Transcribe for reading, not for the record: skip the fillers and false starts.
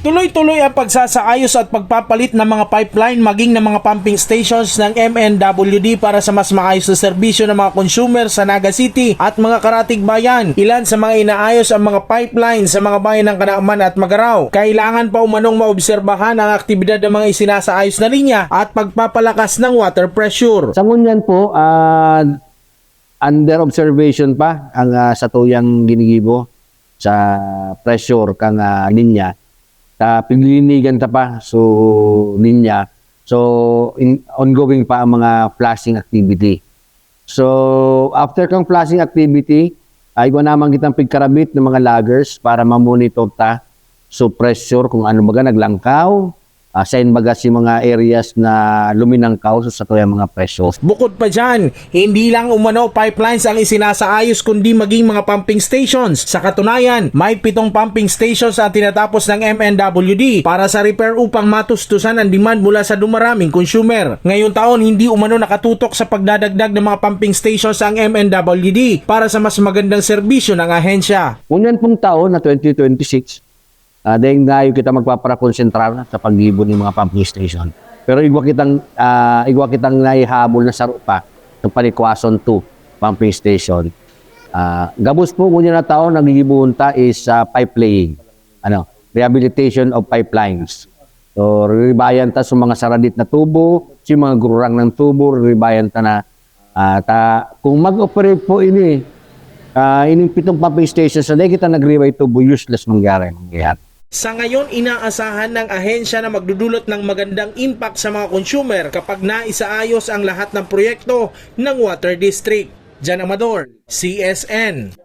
Tuloy-tuloy ang pagsasaayos at pagpapalit ng mga pipeline maging ng mga pumping stations ng MNWD para sa mas maayos na serbisyo ng mga consumer sa Naga City at mga karatig bayan. Ilan sa mga inaayos ang mga pipeline sa mga bayan ng Kanaaman at Magaraw. Kailangan pa umanong maobserbahan ang aktibidad ng mga isinasaayos na linya at pagpapalakas ng water pressure. Sa ngunyan po, under observation pa ang satuyang ginigibo sa pressure kang linya. Piglilinigan ta pa so linya. So ongoing pa ang mga flushing activity. So after kang flushing activity, ay naman kitang pigkarabit ng mga loggers para ma-monitor ta so pressure kung ano baga naglangkaw. Sign baga si mga areas na luminangkaw sa tuyang mga presyo. Bukod pa dyan, hindi lang umano pipelines ang isinasaayos kundi maging mga pumping stations. Sa katunayan, may 7 pumping stations ang tinatapos ng MNWD para sa repair upang matustusan ang demand mula sa dumaraming consumer. Ngayong taon, hindi umano nakatutok sa pagdadagdag ng mga pumping stations ang MNWD para sa mas magandang serbisyo ng ahensya. Unyan pong taon na 2026, dahil ngayon kita magpapara-konsentrar sa pag-ibon ng mga pumping station. Pero igwa kitang naihabol na saro pa ng Palikwason 2 pumping station. Gabos po ngunyan na taon nagigibon ta is pipe laying, rehabilitation of pipelines. So ribayan ta sa mga saradit na tubo, si mga gururang ng tubo, ribayan ta na kung mag-operate po ini ining 7 pumping stations na kita nag-reway tubo, useless mangyari. Sa ngayon, inaasahan ng ahensya na magdudulot ng magandang impact sa mga consumer kapag naisaayos ang lahat ng proyekto ng Water District. Jan Amador, CSN.